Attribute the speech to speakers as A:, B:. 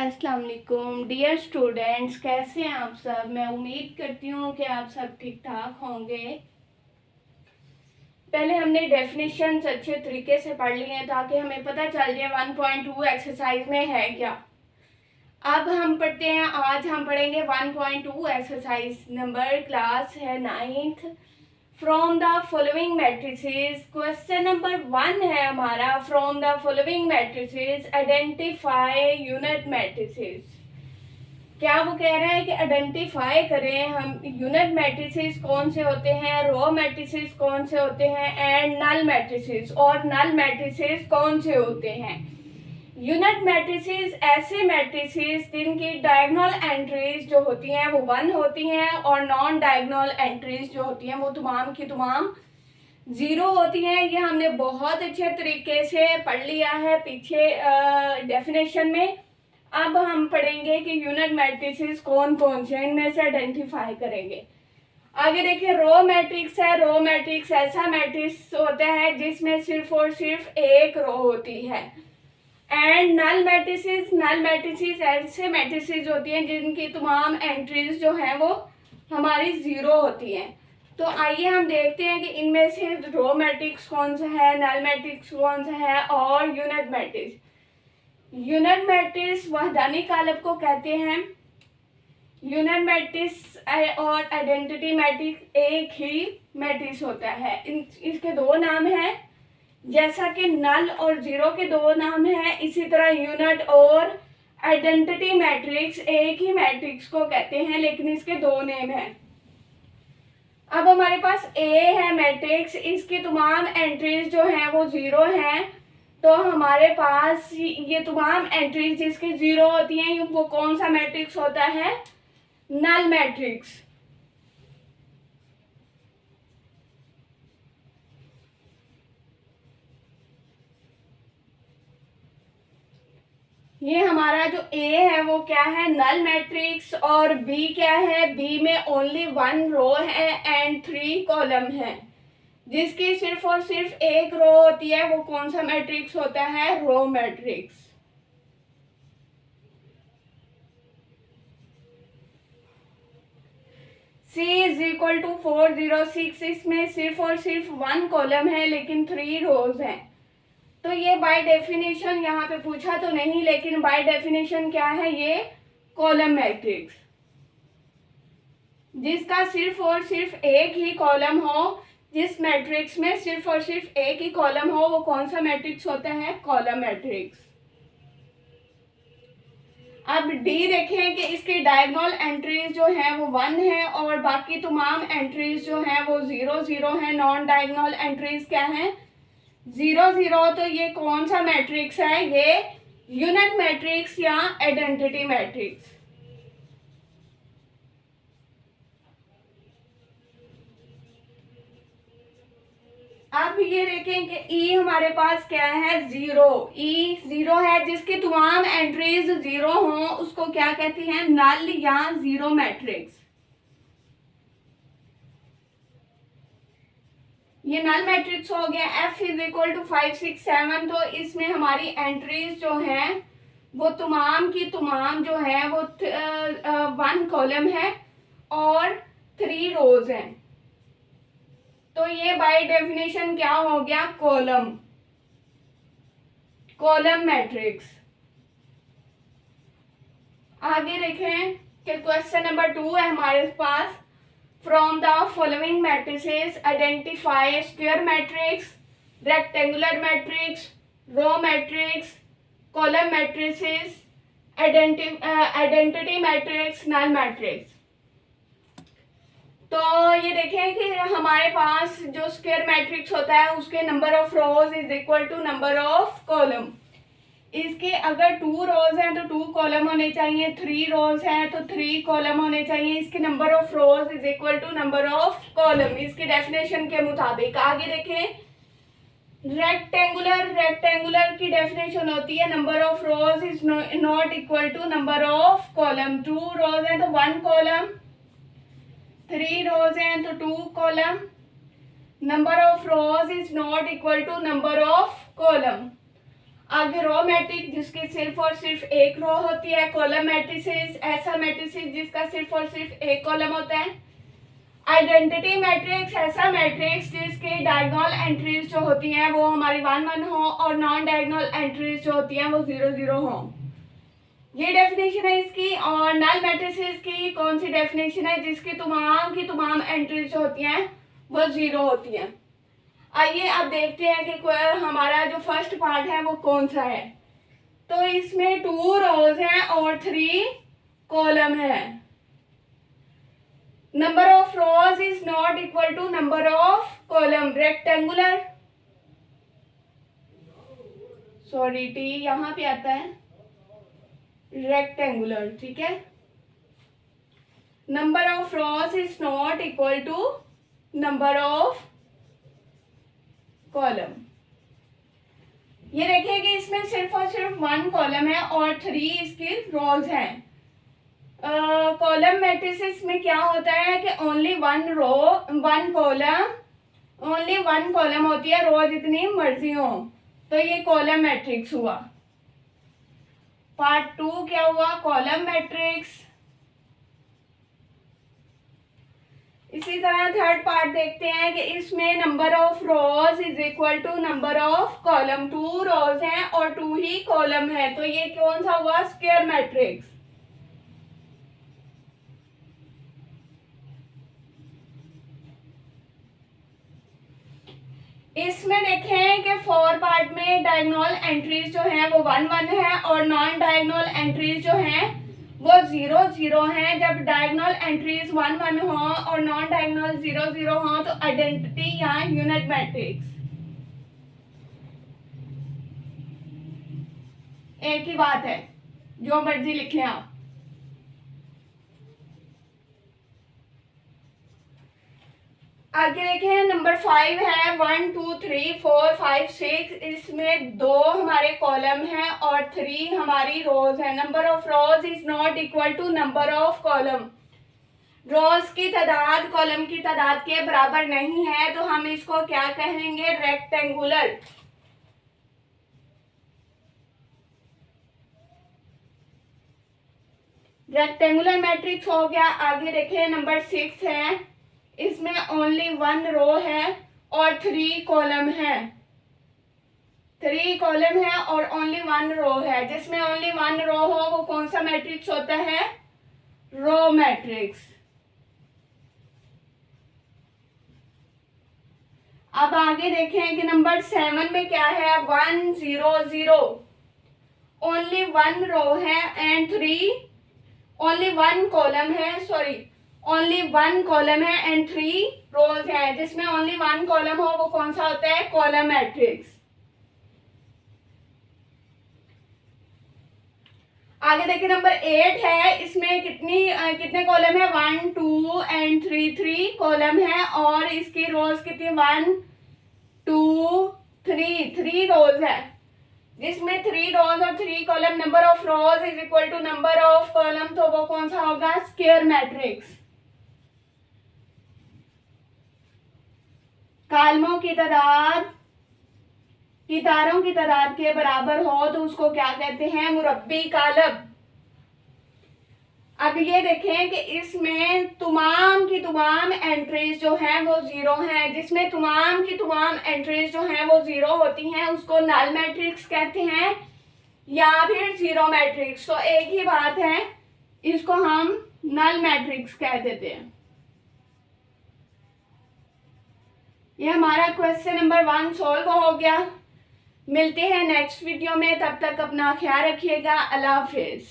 A: अस्सलाम वालेकुम dear students, कैसे हैं आप सब। मैं उम्मीद करती हूँ कि आप सब ठीक ठाक होंगे। पहले हमने डेफिनेशंस अच्छे तरीके से पढ़ लिए हैं ताकि हमें पता चल जाए 1.2 एक्सरसाइज में है क्या। अब हम पढ़ते हैं, आज हम पढ़ेंगे 1.2 एक्सरसाइज नंबर, क्लास है 9th। From the following matrices, question number 1 है हमारा, from the following matrices identify unit matrices. क्या वो कह रहा है कि आइडेंटिफाई करें हम यूनिट मैट्रिसेस कौन से होते हैं, रो मैट्रिसेस कौन से होते हैं एंड नल मैट्रिसेस, और नल मैट्रिसेस कौन से होते हैं। यूनिट मैट्रिसेस ऐसे मैट्रिसेस जिनकी डायगोनल एंट्रीज जो होती हैं वो 1 होती हैं और नॉन डायगोनल एंट्रीज जो होती हैं वो तमाम की तमाम 0 होती हैं। ये हमने बहुत अच्छे तरीके से पढ़ लिया है पीछे डेफिनेशन में। अब हम पढ़ेंगे कि यूनिट मैट्रिसेस कौन कौन से, इनमें से आइडेंटिफाई करेंगे। आगे देखिए, रो मैट्रिक्स है। रो मैट्रिक्स ऐसा मैट्रिक्स होता है जिसमें सिर्फ और सिर्फ एक रो होती है। एंड नल मैट्रिसेस ऐसे मैट्रिसेस होती हैं जिनकी तमाम एंट्रीज जो हैं वो हमारी 0 होती हैं। तो आइए हम देखते हैं कि इनमें से रो मैट्रिक्स कौन सा है, नल मैट्रिक्स कौन सा है और यूनिट मैट्रिक्स। यूनिट मैट्रिक्स वहदानी कालब को कहते हैं। यूनिट मैट्रिक्स और आइडेंटिटी मैट्रिक्स एक ही मैट्रिक्स होता है। इसके दो नाम हैं, जैसा कि नल और 0 के दो नाम हैं, इसी तरह यूनिट और आइडेंटिटी मैट्रिक्स एक ही मैट्रिक्स को कहते हैं, लेकिन इसके दो नेम हैं। अब हमारे पास ए है मैट्रिक्स, इसकी तमाम एंट्रीज जो हैं वो 0 हैं। तो हमारे पास ये तमाम एंट्रीज जिसकी 0 होती हैं वो कौन सा मैट्रिक्स होता है, नल मैट्रिक्स। ये हमारा जो ए है वो क्या है, नल मैट्रिक्स। और बी क्या है, बी में ओनली 1 रो है एंड 3 कॉलम है, जिसकी सिर्फ और सिर्फ एक रो होती है। वो कौन सा मैट्रिक्स होता है, row matrix. C is equal to 406, इसमें सिर्फ और सिर्फ 1 कॉलम है लेकिन 3 रोज हैं। तो ये बाय डेफिनेशन, यहाँ पे पूछा तो नहीं लेकिन बाय डेफिनेशन क्या है, ये कॉलम मैट्रिक्स। जिसका सिर्फ और सिर्फ एक ही कॉलम हो, जिस मैट्रिक्स में सिर्फ और सिर्फ एक ही कॉलम हो, वो कौन सा मैट्रिक्स होता है, कॉलम मैट्रिक्स। अब डी देखें कि इसकी डायगोनल एंट्रीज जो है वो 1 है और बाकी तमाम एंट्रीज जो है वो 0 है। नॉन डायगोनल एंट्रीज क्या है, 0 तो ये कौन सा मैट्रिक्स है, ये यूनिट मैट्रिक्स या आइडेंटिटी मैट्रिक्स। अब ये देखें कि ई हमारे पास क्या है, 0। ई 0 है, जिसकी तमाम एंट्रीज 0 हों उसको क्या कहते हैं, नल या 0 मैट्रिक्स। ये नल मैट्रिक्स हो गया। F इज इक्वल टू 5 6 7, तो इसमें हमारी एंट्रीज जो हैं वो तमाम की तमाम जो है वो 1 कॉलम है और 3 रोज हैं। तो ये बाय डेफिनेशन क्या हो गया, कॉलम मैट्रिक्स। आगे देखें कि क्वेश्चन नंबर 2 है हमारे पास, from the following matrices identify square matrix, rectangular matrix, row matrix, column matrices, identity matrix, null matrix. तो ये देखें कि हमारे पास जो स्क्वायर मैट्रिक्स होता है उसके number of rows is equal to number of column. इसके अगर 2 रोज हैं तो 2 कॉलम होने चाहिए, 3 रोज हैं तो 3 कॉलम होने चाहिए। इसके number of rows is equal to number of column, इसकी डेफिनेशन के मुताबिक। आगे देखें, रेक्टेंगुलर की डेफिनेशन होती है number of rows is not equal to number of column. 2 rows हैं तो 1 कॉलम, 3 रोज हैं तो 2 column. Number of rows is not equal to number of column. आगे रो मैट्रिक्स जिसकी सिर्फ और सिर्फ एक रो होती है, कॉलम मैट्रिसेस ऐसा मैट्रिसेस जिसका सिर्फ और सिर्फ एक कॉलम होता है, आइडेंटिटी मैट्रिक्स ऐसा मैट्रिक्स जिसकी डायगोनल एंट्रीज जो होती हैं वो हमारी 1 1 हो और नॉन डायगोनल एंट्रीज जो होती हैं वो 0 0 हो। ये डेफिनेशन है इसकी। और नल मैट्रिसेस की कौन सी डेफिनेशन है? जिसकी की तमाम एंट्रीज जो होती हैं वो 0 होती हैं। आइए अब देखते हैं कि हमारा जो फर्स्ट पार्ट है वो कौन सा है। तो इसमें 2 रोज हैं और 3 कॉलम है। Number of rows is not equal to number of column. Rectangular, sorry T यहां पे आता है, रेक्टेंगुलर, ठीक है। Number of rows is not equal to number of column. ये देखिए कि इसमें सिर्फ और सिर्फ 1 कॉलम है और 3 इसकी रोज हैं। कॉलम मैट्रिसेस में क्या होता है कि ओनली 1 रो 1 कॉलम, ओनली 1 कॉलम होती है, रो जितनी मर्जी हो। तो ये कॉलम मैट्रिक्स हुआ। पार्ट 2 क्या हुआ? Column matrix. इसी तरह थर्ड पार्ट देखते हैं कि इसमें number of rows is equal to number of column. 2 rows हैं और 2 ही कॉलम है, तो ये कौन सा हुआ? Square matrix. इसमें देखें कि 4 पार्ट में डायगोनल एंट्रीज जो हैं वो 1 1 है और नॉन डायगोनल एंट्रीज जो हैं वो 0 0 हैं। जब डायगोनल एंट्रीज 1 1 हो और नॉन डायगोनल 0 0 हो तो आइडेंटिटी या यूनिट मैट्रिक्स एक ही बात है, जो मर्जी लिख लें आप। आगे देखें नंबर 5 है 1 2 3 4 5 6। इसमें 2 हमारे कॉलम हैं और 3 हमारी रोज है। Number of rows is not equal to number of column. Rows की तादाद कॉलम की तादाद के बराबर नहीं है, तो हम इसको क्या कहेंगे? रेक्टेंगुलर। रेक्टेंगुलर मैट्रिक्स हो गया। आगे देखें नंबर 6 है, इसमें ओनली 1 रो है और 3 कॉलम है। 3 कॉलम है और ओनली 1 रो है। जिसमें ओनली 1 रो हो वो कौन सा मैट्रिक्स होता है? Row matrix. अब आगे देखें कि नंबर 7 में क्या है? 1 0 0। ओनली 1 रो है एंड 3, ओनली 1 कॉलम है, सॉरी ओनली 1 कॉलम है एंड 3 रोज है। जिसमें ओनली 1 कॉलम हो वो कौन सा होता है? Column matrix. आगे देखिए नंबर 8 है, इसमें कितने कॉलम है? 1 2 एंड 3 3 कॉलम है और इसकी रोज कितनी? 1 2 3 3 रोज है। जिसमें 3 रोज और 3 column. Number of rows is equal to number of column, तो वो कौन सा होगा? Square matrix. कॉलमों की तादाद तारों की तादाद के बराबर हो तो उसको क्या कहते हैं? मुरब्बी कॉलम। अब ये देखें कि इसमें तमाम की तमाम एंट्रीज जो हैं वो 0 हैं। जिसमें तमाम की तमाम एंट्रीज जो हैं वो 0 होती हैं उसको नल मैट्रिक्स कहते हैं या फिर 0 मैट्रिक्स। तो एक ही बात है, इसको हम नल मैट्रिक्स कह देते हैं। ये हमारा क्वेश्चन नंबर 1 सॉल्व हो गया। मिलते हैं नेक्स्ट वीडियो में, तब तक अपना ख्याल रखिएगा। अल्लाह हाफिज।